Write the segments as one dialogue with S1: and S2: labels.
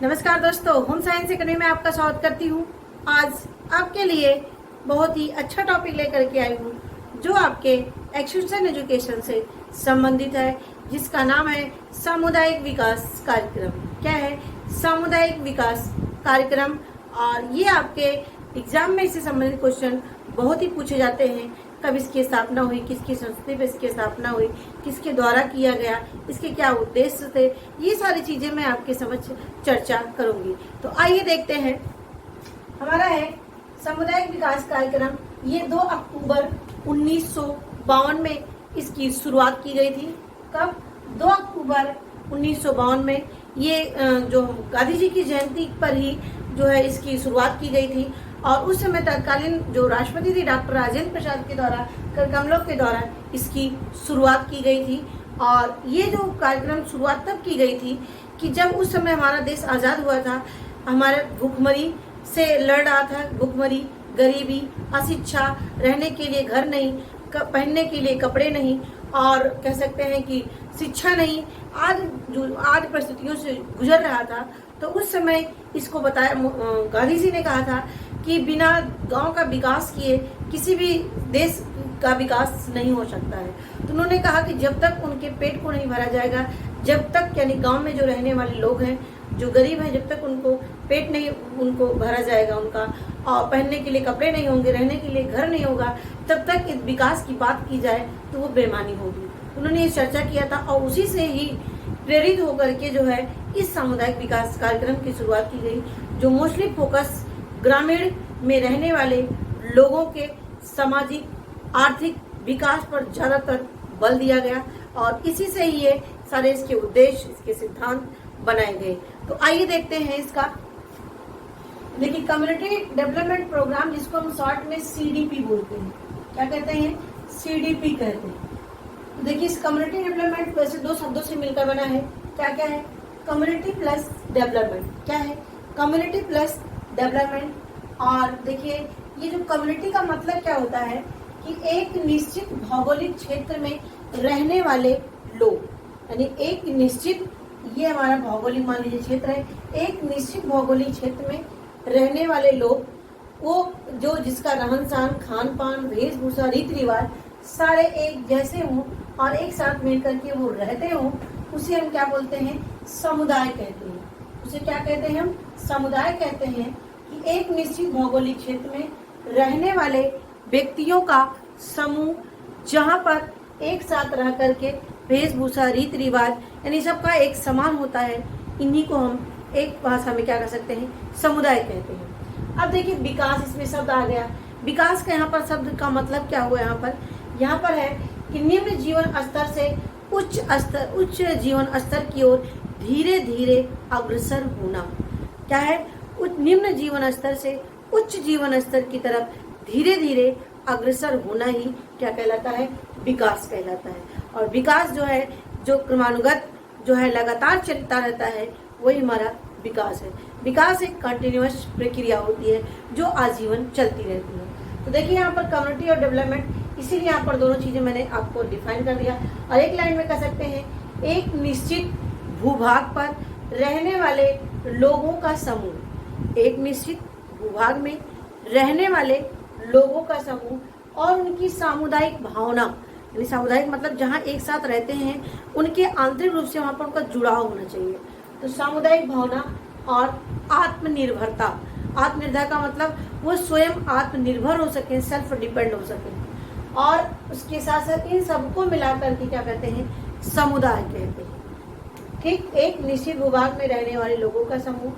S1: नमस्कार दोस्तों, home science academy में आपका स्वागत करती हूँ। आज आपके लिए बहुत ही अच्छा टॉपिक लेकर के आई हूँ जो आपके एक्सटेंशन एजुकेशन से संबंधित है, जिसका नाम है सामुदायिक विकास कार्यक्रम। क्या है सामुदायिक विकास कार्यक्रम? और ये आपके एग्जाम में इससे संबंधित क्वेश्चन बहुत ही पूछे जाते हैं। कब इसकी स्थापना हुई, किसकी संस्कृति पर इसकी स्थापना हुई, किसके द्वारा किया गया, इसके क्या उद्देश्य थे, ये सारी चीजें मैं आपके समक्ष चर्चा करूंगी। तो आइए देखते हैं। हमारा है सामुदायिक विकास कार्यक्रम। ये 2 अक्टूबर 1952 में इसकी शुरुआत की गई थी। कब? 2 अक्टूबर 1952 में। ये जो गांधी जी की जयंती पर ही जो है इसकी शुरुआत की गई थी। और उस समय तत्कालीन जो राष्ट्रपति थे डॉक्टर राजेंद्र प्रसाद के द्वारा, कमलों के द्वारा इसकी शुरुआत की गई थी। और ये जो कार्यक्रम शुरुआत तब की गई थी कि जब उस समय हमारा देश आज़ाद हुआ था, हमारे भूखमरी से लड़ रहा था। भूखमरी, गरीबी, अशिक्षा, रहने के लिए घर नहीं, पहनने के लिए कपड़े नहीं, और कह सकते हैं कि शिक्षा नहीं, आज परिस्थितियों से गुजर रहा था। तो उस समय इसको बताया, गांधी जी ने कहा था कि बिना गांव का विकास किए किसी भी देश का विकास नहीं हो सकता है। तो उन्होंने कहा कि जब तक उनके पेट को नहीं भरा जाएगा, जब तक यानी गांव में जो रहने वाले लोग हैं, जो गरीब हैं, जब तक उनको पेट नहीं उनको भरा जाएगा उनका, और पहनने के लिए कपड़े नहीं होंगे, रहने के लिए घर नहीं होगा, तब तक इस विकास की बात की जाए तो वो बेईमानी होगी। उन्होंने ये चर्चा किया था और उसी से ही प्रेरित होकर के जो है इस सामुदायिक विकास कार्यक्रम की शुरुआत की गई, जो मोस्टली फोकस ग्रामीण में रहने वाले लोगों के सामाजिक आर्थिक विकास पर ज्यादातर बल दिया गया। और इसी से ही ये सारे इसके उद्देश्य, इसके सिद्धांत बनाए गए। तो आइए देखते हैं इसका। देखिए, कम्युनिटी डेवलपमेंट प्रोग्राम, जिसको हम शॉर्ट में CDP बोलते हैं। क्या कहते हैं? CDP कहते हैं। तो देखिए, इस कम्युनिटी डेवलपमेंट वैसे 2 शब्दों से मिलकर बना है। क्या क्या है? Community plus development. क्या है? Community plus development. और देखिए, ये जो कम्युनिटी का मतलब क्या होता है कि एक निश्चित भौगोलिक क्षेत्र में रहने वाले लोग, यानी एक निश्चित, ये हमारा भौगोलिक मान लीजिए क्षेत्र है, एक निश्चित भौगोलिक क्षेत्र में रहने वाले लोग, वो जो जिसका रहन सहन, खान पान, वेशभूषा, रीति रिवाज सारे एक जैसे हों और एक साथ मिलकर के वो रहते हों, उसे हम क्या बोलते हैं? समुदाय कहते हैं। उसे क्या कहते हैं हम? समुदाय कहते हैं। कि एक निश्चित भौगोलिक क्षेत्र में रहने वाले व्यक्तियों का समूह, जहाँ पर एक साथ रह करके वेशभूषा, रीति रिवाज यानी सबका एक समान होता है, इन्हीं को हम एक भाषा में क्या कर सकते हैं? समुदाय कहते हैं। अब देखिए, विकास, इसमें शब्द आ गया। विकास का यहाँ पर शब्द का मतलब क्या हुआ? यहाँ पर है कि निम्न जीवन स्तर से उच्च जीवन स्तर की ओर धीरे धीरे अग्रसर होना। क्या है? निम्न जीवन स्तर से उच्च जीवन स्तर की तरफ धीरे धीरे अग्रसर होना ही क्या कहलाता है? विकास कहलाता है। और विकास जो है, जो क्रमानुगत जो है लगातार चलता रहता है, वही हमारा विकास है। विकास एक कंटिन्यूअस प्रक्रिया होती है जो आजीवन चलती रहती है। तो देखिए, यहाँ पर कम्युनिटी और डेवलपमेंट, इसीलिए यहाँ पर दोनों चीजें मैंने आपको डिफाइन कर दिया। और एक लाइन में कह सकते हैं, एक निश्चित भूभाग पर रहने वाले लोगों का समूह, एक निश्चित भूभाग में रहने वाले लोगों का समूह और उनकी सामुदायिक भावना, यानी सामुदायिक मतलब जहाँ एक साथ रहते हैं, उनके आंतरिक रूप से वहाँ पर उनका जुड़ाव होना चाहिए। तो सामुदायिक भावना और आत्मनिर्भरता। आत्मनिर्भरता का मतलब वो स्वयं आत्मनिर्भर हो सके, सेल्फ डिपेंड हो सके। और उसके साथ साथ इन सबको मिलाकर के क्या कहते हैं? समुदाय कहते हैं। ठीक, एक निश्चित भूभाग में रहने वाले लोगों का समूह,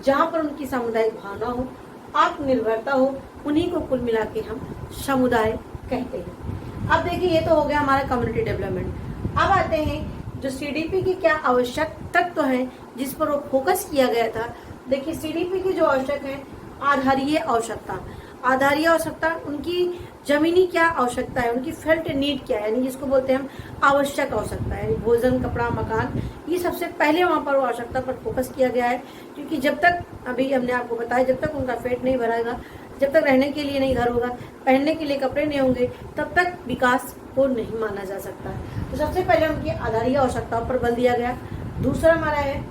S1: जहाँ पर उनकी सामुदायिक भावना हो, आत्मनिर्भरता हो, उन्हीं को कुल मिला के हम समुदाय कहते हैं। अब देखिए, ये तो हो गया हमारा कम्युनिटी डेवलपमेंट। अब आते हैं जो CDP की क्या आवश्यक तत्व हैं जिस पर वो फोकस किया गया था। देखिए, CDP की जो आवश्यक है, आधारीय आवश्यकता। आधारीय आवश्यकता, उनकी जमीनी क्या आवश्यकता है, उनकी फेल्ट नीड क्या है, यानी जिसको बोलते हैं हम आवश्यक आवश्यकता है, भोजन, कपड़ा, मकान, ये सबसे पहले वहाँ पर वो आवश्यकता पर फोकस किया गया है। क्योंकि जब तक, अभी हमने आपको बताया, जब तक उनका पेट नहीं भराएगा, जब तक रहने के लिए नहीं घर होगा, पहनने के लिए कपड़े नहीं होंगे, तब तक विकास को नहीं माना जा सकता। तो सबसे पहले उनकी आधारीय आवश्यकताओं पर बल दिया गया। दूसरा हमारा है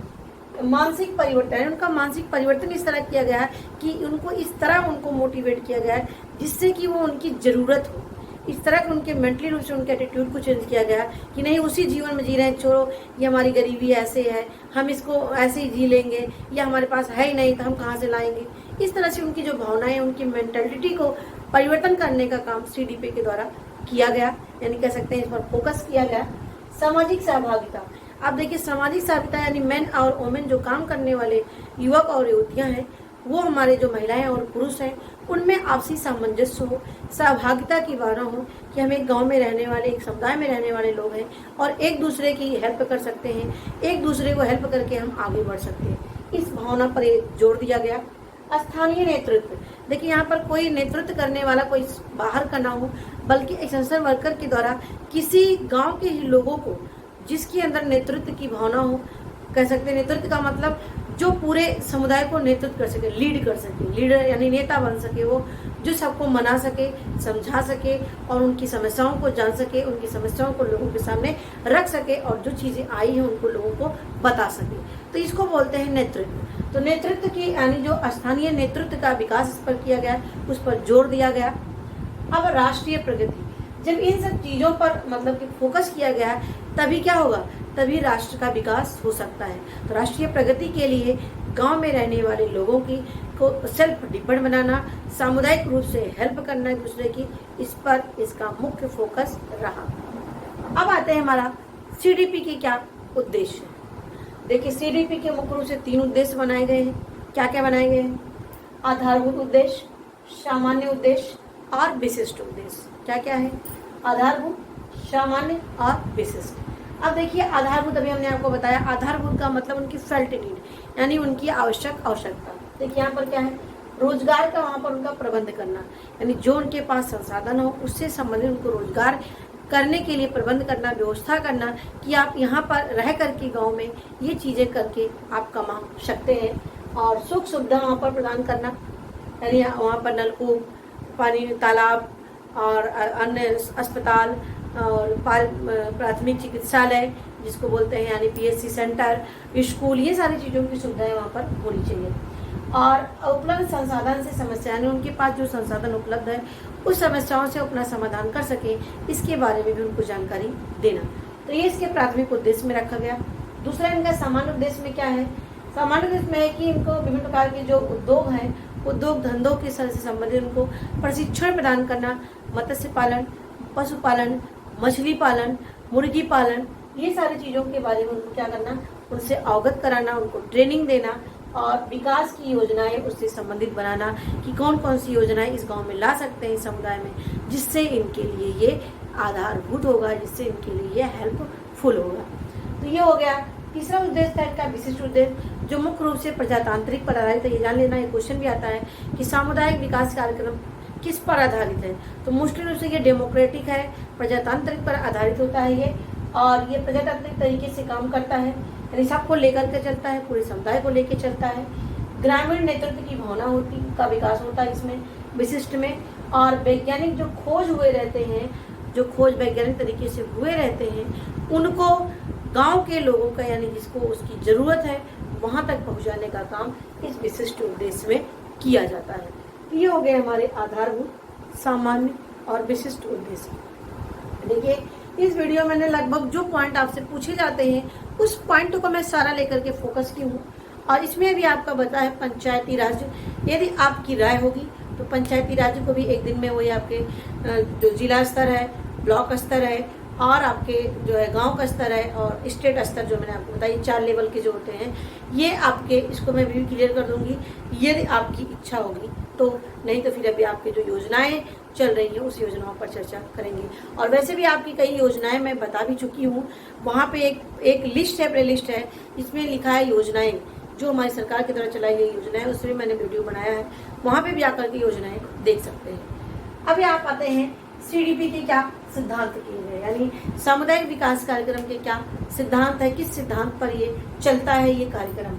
S1: मानसिक परिवर्तन है, उनका मानसिक परिवर्तन इस तरह किया गया है कि उनको इस तरह उनको मोटिवेट किया गया है जिससे कि वो उनकी ज़रूरत हो। इस तरह उनके मेंटली रूप से उनके एटीट्यूड को चेंज किया गया कि नहीं उसी जीवन में जी रहे हैं, छोड़ो ये हमारी गरीबी ऐसे है, हम इसको ऐसे ही जी लेंगे, या हमारे पास है ही नहीं तो हम कहाँ से लाएंगे। इस तरह से उनकी जो भावनाएं, उनकी मेंटलिटी को परिवर्तन करने का काम CDP के द्वारा किया गया, यानी कह सकते हैं इस पर फोकस किया गया। सामाजिक सहभागिता, आप देखिए सामाजिक सहभागिता यानी मेन और वुमेन जो काम करने वाले युवक और युवतियाँ हैं, वो हमारे जो महिलाएं और पुरुष हैं उनमें आपसी सामंजस्य हो, सहभागिता की भावना हो कि हम एक गांव में रहने वाले, एक समुदाय में रहने वाले लोग हैं और एक दूसरे की हेल्प कर सकते हैं, एक दूसरे को हेल्प करके हम आगे बढ़ सकते हैं। इस भावना पर जोर दिया गया। स्थानीय नेतृत्व, देखिए यहाँ पर कोई नेतृत्व करने वाला कोई बाहर का ना हो, बल्कि एक संस्था वर्कर के द्वारा किसी गाँव के ही लोगों को, जिसके अंदर नेतृत्व की भावना हो, कह सकते हैं नेतृत्व का मतलब जो पूरे समुदाय को नेतृत्व कर सके, लीड कर सके, लीडर यानी नेता बन सके, वो जो सबको मना सके, समझा सके और उनकी समस्याओं को जान सके, उनकी समस्याओं को लोगों के सामने रख सके और जो चीज़ें आई हैं उनको लोगों को बता सके, तो इसको बोलते हैं नेतृत्व। तो नेतृत्व की यानी जो स्थानीय नेतृत्व का विकास इस पर किया गया, उस पर जोर दिया गया। अब राष्ट्रीय प्रगति, जब इन सब चीज़ों पर मतलब कि फोकस किया गया तभी क्या होगा, तभी राष्ट्र का विकास हो सकता है। तो राष्ट्रीय प्रगति के लिए गांव में रहने वाले लोगों की को सेल्फ डिपेंड बनाना, सामुदायिक रूप से हेल्प करना एक दूसरे की, इस पर इसका मुख्य फोकस रहा। अब आते हैं हमारा CDP के क्या उद्देश्य। देखिए CDP के मुख्य रूप से 3 उद्देश्य बनाए गए हैं। क्या क्या बनाए गए हैं? आधारभूत उद्देश्य, सामान्य उद्देश्य और विशिष्ट उद्देश्य। क्या क्या है? आधारभूत, सामान्य और विशिष्ट। अब देखिए आधारभूत, अभी हमने आपको बताया, आधारभूत का मतलब उनकी फेल्ट नीड यानी उनकी आवश्यकता। देखिए यहाँ पर क्या है, रोजगार का वहाँ पर उनका प्रबंध करना, यानी जो उनके पास संसाधन हो उससे संबंधित उनको रोजगार करने के लिए प्रबंध करना, व्यवस्था करना कि आप यहाँ पर रह करके गाँव में ये चीज़ें करके आप कमा सकते हैं। और सुख सुविधा वहाँ पर प्रदान करना, यानी वहाँ पर नलकूप, पानी, तालाब और अन्य अस्पताल और प्राथमिक चिकित्सालय जिसको बोलते हैं यानी PSC सेंटर, स्कूल, ये सारी चीज़ों की सुविधाएं वहाँ पर होनी चाहिए। और उपलब्ध संसाधन से समस्या, यानी उनके पास जो संसाधन उपलब्ध है उस समस्याओं से अपना समाधान कर सके, इसके बारे में भी उनको जानकारी देना। तो ये इसके प्राथमिक उद्देश्य में रखा गया। दूसरा इनका सामान्य उद्देश्य में क्या है? सामान्य उद्देश्य में है कि इनको विभिन्न प्रकार के जो उद्योग हैं, उद्योग धंधों के से संबंधित उनको प्रशिक्षण प्रदान करना, मत्स्य पालन, पशुपालन, मछली पालन, मुर्गी पालन, ये सारी चीज़ों के बारे में उनको क्या करना, उनसे अवगत कराना, उनको ट्रेनिंग देना और विकास की योजनाएं उससे संबंधित बनाना कि कौन कौन सी योजनाएं इस गांव में ला सकते हैं, इस समुदाय में, जिससे इनके लिए ये आधारभूत होगा, जिससे इनके लिए ये हेल्पफुल होगा। तो ये हो गया। तीसरा उद्देश्य था इनका विशिष्ट उद्देश्य, जो मुख्य रूप से प्रजातांत्रिक पर आधारित है। ये जान लेना, ये क्वेश्चन भी आता है कि सामुदायिक विकास कार्यक्रम किस पर आधारित है, तो मुख्य रूप से ये डेमोक्रेटिक है, प्रजातांत्रिक पर आधारित होता है ये, और ये प्रजातांत्रिक तरीके से काम करता है, यानी सबको लेकर के चलता है, पूरे समुदाय को लेकर चलता है। ग्रामीण नेतृत्व की भावना होती का विकास होता है इसमें, विशिष्ट में। और वैज्ञानिक जो खोज हुए रहते हैं, जो खोज वैज्ञानिक तरीके से हुए रहते हैं, उनको गांव के लोगों का यानी जिसको उसकी ज़रूरत है वहाँ तक पहुँचाने का काम इस विशिष्ट उद्देश्य में किया जाता है। ये हो गए हमारे आधारभूत, सामान्य और विशिष्ट उद्देश्य। देखिए इस वीडियो में मैंने लगभग जो पॉइंट आपसे पूछे जाते हैं उस पॉइंट को मैं सारा लेकर के फोकस की हूँ। और इसमें भी आपका बता है पंचायती राज, यदि आपकी राय होगी तो पंचायती राज को भी एक दिन में वही आपके जो जिला स्तर है, ब्लॉक स्तर है और आपके जो है गांव का स्तर है और स्टेट स्तर, जो मैंने आपको बताया 4 लेवल के जो होते हैं, ये आपके, इसको मैं भी क्लियर कर दूंगी यदि आपकी इच्छा होगी तो। नहीं तो फिर अभी आपके जो योजनाएं चल रही हैं उस योजनाओं पर चर्चा करेंगे। और वैसे भी आपकी कई योजनाएं मैं बता भी चुकी हूँ। वहाँ पे एक लिस्ट है, प्ले लिस्ट है, इसमें लिखा है योजनाएं, जो हमारी सरकार की द्वारा चलाई गई योजनाएं, उसमें मैंने वीडियो बनाया है, वहाँ पे भी आकर के योजनाएं देख सकते हैं। अभी आप आते हैं CDP के क्या सिद्धांत किए गए, यानी सामुदायिक विकास कार्यक्रम के क्या सिद्धांत है, किस सिद्धांत पर ये चलता है ये कार्यक्रम।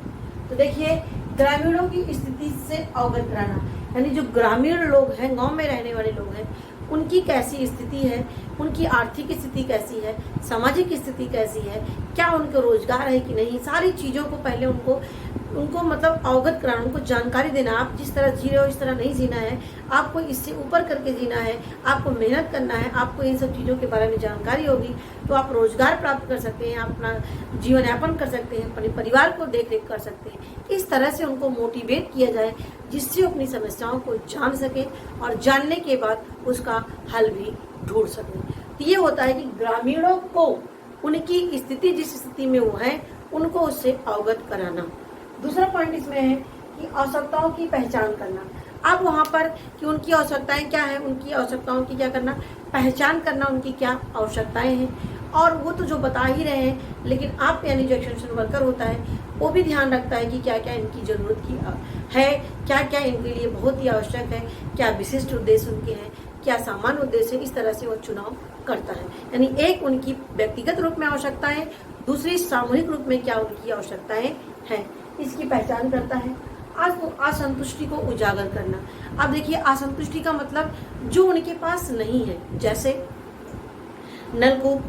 S1: तो देखिए ग्रामीणों की स्थिति से अवगत कराना, यानी जो ग्रामीण लोग हैं, गांव में रहने वाले लोग हैं, उनकी कैसी स्थिति है, उनकी आर्थिक स्थिति कैसी है, सामाजिक स्थिति कैसी है, क्या उनको रोजगार है कि नहीं, सारी चीज़ों को पहले उनको मतलब अवगत कराना, उनको जानकारी देना। आप जिस तरह जी रहे हो इस तरह नहीं जीना है, आपको इससे ऊपर करके जीना है, आपको मेहनत करना है। आपको इन सब चीज़ों के बारे में जानकारी होगी तो आप रोजगार प्राप्त कर सकते हैं, आप अपना जीवन यापन कर सकते हैं, अपने परिवार को देख रेख कर सकते हैं। इस तरह से उनको मोटिवेट किया जाए जिससे अपनी समस्याओं को जान सके और जानने के बाद उसका हल भी ढूंढ सकें। तो ये होता है कि ग्रामीणों को उनकी स्थिति, जिस स्थिति में वो है, उनको उससे अवगत कराना। दूसरा पॉइंट इसमें है कि आवश्यकताओं की पहचान करना। अब वहाँ पर कि उनकी आवश्यकताएं क्या है, उनकी आवश्यकताओं की क्या करना, पहचान करना, उनकी क्या आवश्यकताएं हैं। और वो तो जो बता ही रहे हैं, लेकिन आप यानी जो एक्सटेंशन वर्कर होता है वो भी ध्यान रखता है कि क्या क्या इनकी ज़रूरत की है, क्या क्या इनके लिए बहुत ही आवश्यक है, क्या विशिष्ट उद्देश्य उनके हैं, क्या सामान्य उद्देश्य है। इस तरह से वो चुनाव करता है। यानी एक उनकी व्यक्तिगत रूप में आवश्यकताएं, दूसरी सामूहिक रूप में क्या उनकी आवश्यकताएं हैं, इसकी पहचान करता है। असंतुष्टि को उजागर करना। अब देखिए, असंतुष्टि का मतलब जो उनके पास नहीं है, जैसे नलकूप,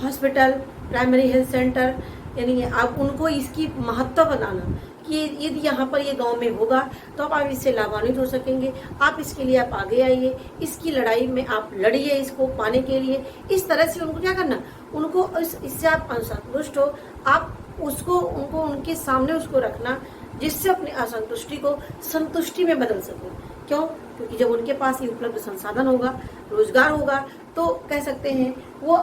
S1: हॉस्पिटल, प्राइमरी हेल्थ सेंटर, यानी आप उनको इसकी महत्व बताना कि यदि यहाँ पर ये गांव में होगा तो आप इससे लाभान्वित हो सकेंगे, आप इसके लिए आप आगे आइए, इसकी लड़ाई में आप लड़िए इसको पाने के लिए। इस तरह से उनको क्या करना, उनको इससे आप असंतुष्ट हो, आप उसको उनको उनके सामने उसको रखना, जिससे अपनी असंतुष्टि को संतुष्टि में बदल सको। क्यों? क्योंकि जब उनके पास ये उपलब्ध संसाधन होगा, रोजगार होगा, तो कह सकते हैं वो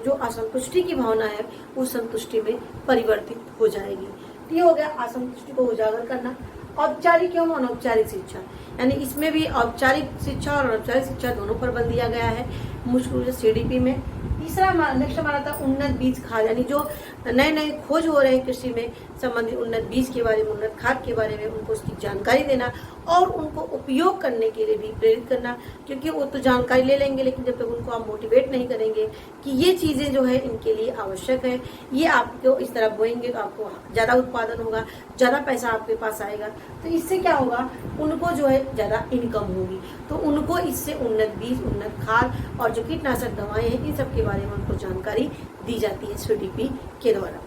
S1: जो असंतुष्टि की भावना है वो संतुष्टि में परिवर्तित हो जाएगी। तो ये हो गया असंतुष्टि को उजागर करना। औपचारिक एवं अनौपचारिक शिक्षा, यानी इसमें भी औपचारिक शिक्षा और अनौपचारिक शिक्षा दोनों पर बल दिया गया है मुख्य रूप से सीडीपी में। तीसरा नेक्स्ट हमारा था उन्नत बीज खाद, यानी जो नए नए खोज हो रहे हैं कृषि में संबंधित उन्नत बीज के बारे में, उन्नत खाद के बारे में, उनको उसकी जानकारी देना और उनको उपयोग करने के लिए भी प्रेरित करना। क्योंकि वो तो जानकारी ले लेंगे, लेकिन जब तक उनको आप मोटिवेट नहीं करेंगे कि ये चीज़ें जो है इनके लिए आवश्यक है, ये आपको इस तरह बोएंगे तो आपको ज़्यादा उत्पादन होगा, ज़्यादा पैसा आपके पास आएगा, तो इससे क्या होगा, उनको जो है ज़्यादा इनकम होगी। तो उनको इससे उन्नत बीज, उन्नत खाद और जो कीटनाशक दवाएं हैं, इन सब के बारे में उनको जानकारी दी जाती है सीडीपी के द्वारा।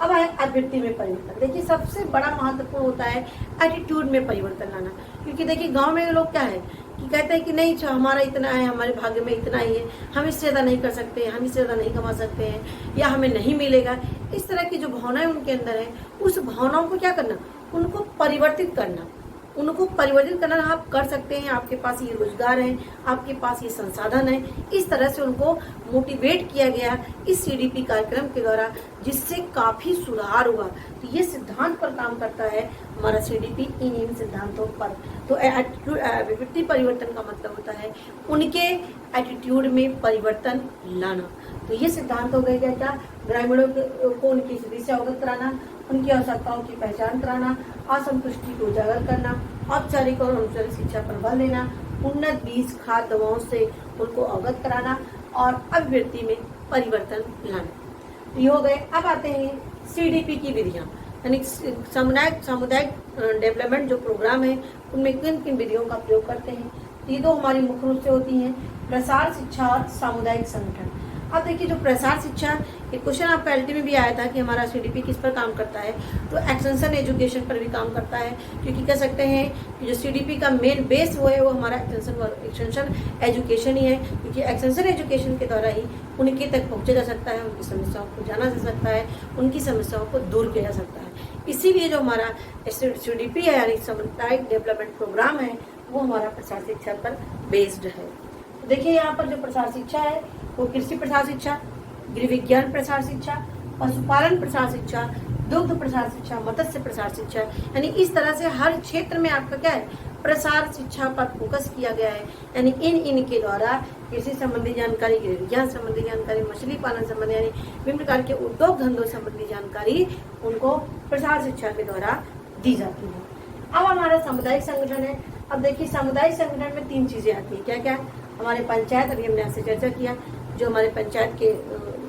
S1: अब आए अभिवृत्ति में परिवर्तन। देखिए, सबसे बड़ा महत्वपूर्ण होता है एटीट्यूड में परिवर्तन लाना। क्योंकि देखिए, गांव में लोग क्या है कि कहते हैं कि नहीं, हमारा इतना है, हमारे भाग्य में इतना ही है, हम इससे ज़्यादा नहीं कर सकते, हम इससे ज़्यादा नहीं कमा सकते हैं, या हमें नहीं मिलेगा। इस तरह की जो भावनाएं उनके अंदर है, उस भावनाओं को क्या करना, उनको परिवर्तित करना। उनको परिवर्तित करना आप कर सकते हैं, आपके पास ये रोजगार है, आपके पास ये संसाधन है। इस तरह से उनको मोटिवेट किया गया इस सीडीपी कार्यक्रम के द्वारा, जिससे काफी सुधार हुआ। तो ये सिद्धांत पर काम करता है हमारा सीडीपी, इन सिद्धांतों पर। तो अभिवृत्ति परिवर्तन का मतलब होता है उनके एटीट्यूड में परिवर्तन लाना। तो ये सिद्धांत हो गए क्या, ग्रामीणों को उनकी स्थिति से अवगत कराना, उनकी आवश्यकताओं की पहचान कराना, असंतुष्टि को उजागर करना, औपचारिक और अनौपचारिक शिक्षा पर बल देना, उन्नत बीज खाद दवाओं से उनको अवगत कराना और अभिवृत्ति में परिवर्तन लाना। ये हो गए। अब आते हैं सीडीपी की विधियां, यानी सामुदायिक डेवलपमेंट जो प्रोग्राम है उनमें किन किन विधियों का प्रयोग करते हैं। ये दो हमारी मुख्य रूप से होती हैं, प्रसार शिक्षा और सामुदायिक संगठन। अब देखिए, जो प्रसार शिक्षा, एक क्वेश्चन आपका एलटी में भी आया था कि हमारा सीडीपी किस पर काम करता है, तो एक्सटेंशन एजुकेशन पर भी काम करता है। क्योंकि कह सकते हैं कि जो सीडीपी का मेन बेस वो है, वो हमारा एक्सटेंशन एजुकेशन ही है। क्योंकि एक्सटेंशन एजुकेशन के द्वारा ही उनके तक पहुँचा जा सकता है, उनकी समस्याओं को जाना जा सकता है, उनकी समस्याओं को दूर किया जा सकता है। इसीलिए जो हमारा सीडीपी है, यानी सामुदायिक डेवलपमेंट प्रोग्राम है, वो हमारा प्रसार शिक्षा पर बेस्ड है। तो देखिए, यहाँ पर जो प्रसार शिक्षा है वो कृषि प्रसार शिक्षा, गृह विज्ञान प्रसार शिक्षा, पशुपालन प्रसार शिक्षा, दुग्ध प्रसार शिक्षा, मत्स्य प्रसार शिक्षा, यानी इस तरह से हर क्षेत्र में आपका क्या है, प्रसार शिक्षा पर फोकस किया गया है। यानी इनके द्वारा कृषि संबंधी जानकारी, गृह विज्ञान संबंधी जानकारी, मछली पालन संबंधी, यानी विभिन्न प्रकार के उद्योग धंधों संबंधी जानकारी उनको प्रसार शिक्षा के द्वारा दी जाती है। अब हमारा सामुदायिक संगठन है। अब देखिए, सामुदायिक संगठन में 3 चीजें आती है। क्या क्या? हमारे पंचायत, अभी हमने आपसे चर्चा किया, जो हमारे पंचायत के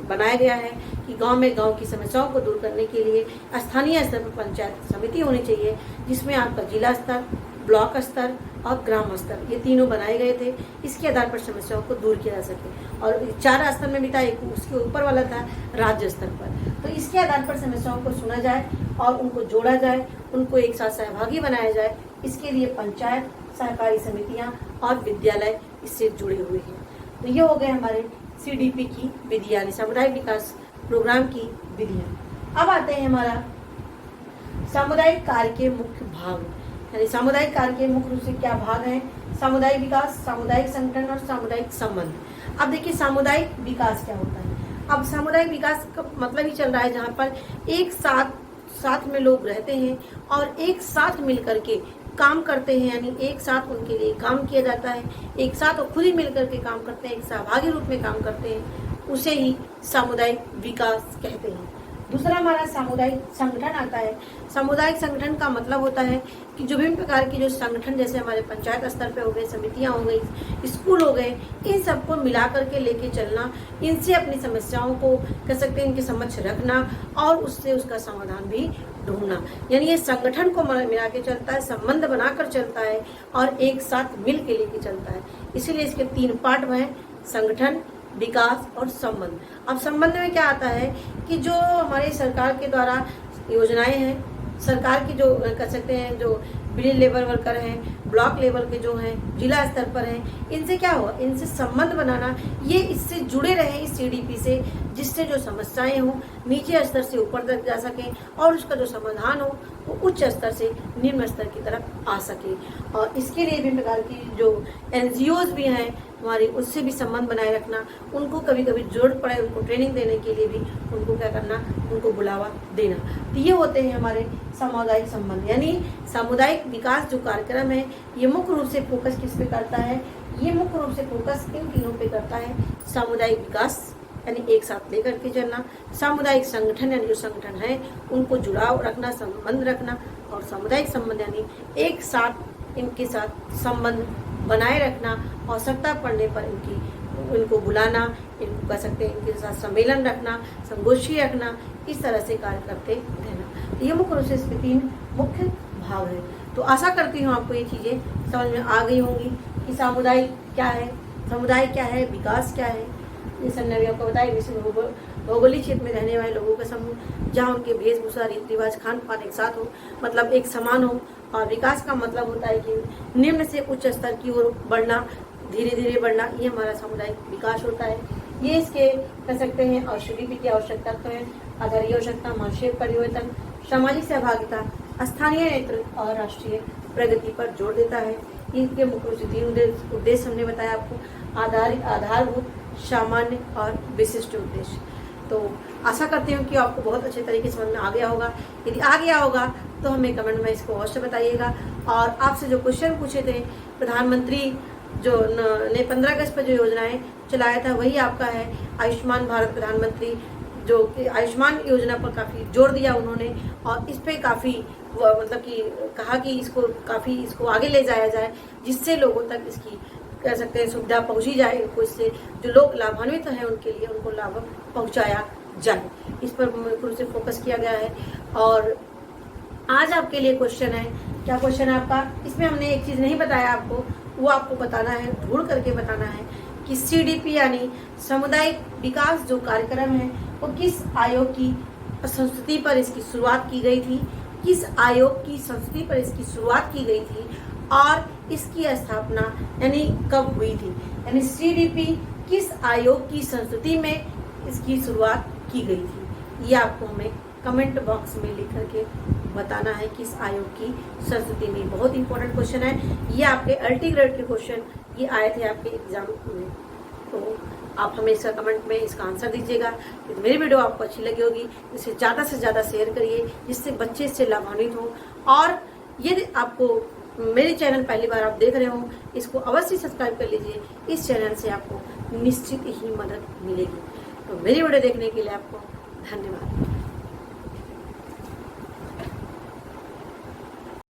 S1: बनाया गया है कि गांव में गांव की समस्याओं को दूर करने के लिए स्थानीय स्तर पर पंचायत समिति होनी चाहिए, जिसमें आपका जिला स्तर, ब्लॉक स्तर और ग्राम स्तर, ये तीनों बनाए गए थे। इसके आधार पर समस्याओं को दूर किया जा सके। और 4 स्तर में भी था, एक उसके ऊपर वाला था राज्य स्तर पर। तो इसके आधार पर समस्याओं को सुना जाए और उनको जोड़ा जाए, उनको एक साथ सहभागी बनाया जाए। इसके लिए पंचायत, सहकारी समितियाँ और विद्यालय इससे जुड़े हुए हैं। तो ये हो गए हमारे CDP की विधि यानी सामुदायिक विकास प्रोग्राम की विधियाँ। अब आते हैं हमारा सामुदायिक कार्य के मुख्य भाग, यानी सामुदायिक कार्य के मुख्य रूप से क्या भाग हैं? सामुदायिक विकास, सामुदायिक संगठन और सामुदायिक संबंध। अब देखिए सामुदायिक विकास क्या होता है। अब सामुदायिक विकास का मतलब ही चल रहा है जहाँ पर एक साथ में लोग रहते हैं और एक साथ मिल करके काम करते हैं, यानी एक साथ उनके लिए काम किया जाता है, एक साथ वो खुद ही मिल करके काम करते हैं, एक सहभागी रूप में काम करते हैं, उसे ही सामुदायिक विकास कहते हैं। दूसरा हमारा सामुदायिक संगठन आता है। सामुदायिक संगठन का मतलब होता है कि जो विभिन्न प्रकार के जो संगठन, जैसे हमारे पंचायत स्तर पे हो गए, समितियां हो गई, स्कूल हो गए, इन सबको मिला करके लेके चलना, इनसे अपनी समस्याओं को कह सकते हैं इनके समक्ष रखना और उससे उसका समाधान भी ढूंढना। यानी ये संगठन को मिला के चलता है, संबंध बनाकर चलता है और एक साथ मिल के लेके चलता है। इसीलिए इसके 3 पार्ट हैं, संगठन, विकास और संबंध। अब संबंध में क्या आता है कि जो हमारे सरकार के द्वारा योजनाएं हैं, सरकार की जो कह सकते हैं जो विलेज लेवल वर्कर हैं, ब्लॉक लेवल के जो हैं, जिला स्तर पर हैं, इनसे क्या होगा, इनसे संबंध बनाना, ये इससे जुड़े रहे इस CDP से, जिससे जो समस्याएं हो नीचे स्तर से ऊपर तक जा सकें और उसका जो समाधान हो वो उच्च स्तर से निम्न स्तर की तरफ आ सके। और इसके लिए विभिन्न प्रकार की जो NGOs भी हैं हमारी, उससे भी संबंध बनाए रखना, उनको कभी कभी जरूरत पड़े उनको ट्रेनिंग देने के लिए भी उनको क्या करना, उनको बुलावा देना। तो ये होते हैं हमारे सामुदायिक संबंध। यानी सामुदायिक विकास जो कार्यक्रम है ये मुख्य रूप से फोकस किस पे करता है? ये मुख्य रूप से फोकस इन तीनों पे करता है। सामुदायिक विकास यानी एक साथ लेकर के चलना, सामुदायिक संगठन यानी जो संगठन है उनको जुड़ाव रखना, संबंध रखना, और सामुदायिक संबंध यानी एक साथ इनके साथ संबंध बनाए रखना, आवश्यकता पड़ने पर इनको बुलाना, इनको कह सकते हैं इनके साथ सम्मेलन रखना, संगोष्ठी रखना, इस तरह से कार्य करते रहना। तो ये मुख्य रूप से इसके 3 मुख्य भाग हैं। तो आशा करती हूँ आपको ये चीज़ें समझ में आ गई होंगी कि सामुदायिक क्या है, समुदाय क्या है, विकास क्या है। जैसे मैंने आपको बताया, जैसे भौगोलिक क्षेत्र में रहने वाले लोगों का समूह जहाँ उनके वेशभूषा, रीति रिवाज, खान पान एक साथ हो, मतलब एक समान हो। और विकास का मतलब होता है कि निम्न से उच्च स्तर की ओर बढ़ना, धीरे धीरे बढ़ना, ये हमारा सामुदायिक विकास होता है। ये इसके कह सकते हैं और CDP की आवश्यकता तो है, आधारीय आवश्यकता, मानसिक परिवर्तन, सामाजिक सहभागिता, स्थानीय नेतृत्व और राष्ट्रीय प्रगति पर जोर देता है। इनके मुख्य रूप से 3 उद्देश्य हमने बताया आपको, आधारभूत, सामान्य और विशिष्ट उद्देश्य। तो आशा करती हूँ कि आपको बहुत अच्छे तरीके से समझ में आ गया होगा। यदि आ गया होगा तो हमें कमेंट में इसको अवश्य बताइएगा। और आपसे जो क्वेश्चन पूछे थे, प्रधानमंत्री जो ने 15 अगस्त पर जो योजनाएं चलाया था वही आपका है। आयुष्मान भारत प्रधानमंत्री जो कि आयुष्मान योजना पर काफ़ी जोर दिया उन्होंने, और इस पर काफ़ी मतलब कि कहा कि इसको आगे ले जाया जाए, जिससे लोगों तक इसकी कह सकते हैं सुविधा पहुंची जाए, इनको इससे जो लोग लाभान्वित हैं उनके लिए उनको लाभ पहुंचाया जाए, इस पर मुख्य से फोकस किया गया है। और आज आपके लिए क्वेश्चन है, क्या क्वेश्चन है आपका? इसमें हमने एक चीज़ नहीं बताया आपको, वो आपको बताना है, ढूंढ करके बताना है कि CDP यानी सामुदायिक विकास जो कार्यक्रम है वो किस आयोग की संस्कृति पर इसकी शुरुआत की गई थी, किस आयोग की संस्कृति पर इसकी शुरुआत की गई थी, और इसकी स्थापना यानी कब हुई थी। यानी CDP किस आयोग की संस्कृति में इसकी शुरुआत की गई थी, ये आपको हमें कमेंट बॉक्स में लिख करके बताना है किस आयोग की संस्कृति में। बहुत इंपॉर्टेंट क्वेश्चन है ये, आपके अल्टी ग्रेड के क्वेश्चन ये आए थे आपके एग्जाम में। तो आप हमें इसका कमेंट में इसका आंसर दीजिएगा। तो मेरी वीडियो आपको अच्छी लगी होगी, इसे ज़्यादा से ज़्यादा शेयर करिए, जिससे बच्चे इससे लाभान्वित हों। और यदि आपको मेरे चैनल पहली बार आप देख रहे हो, इसको अवश्य सब्सक्राइब कर लीजिए, इस चैनल से आपको निश्चित ही मदद मिलेगी। तो मेरी वीडियो देखने के लिए आपको धन्यवाद।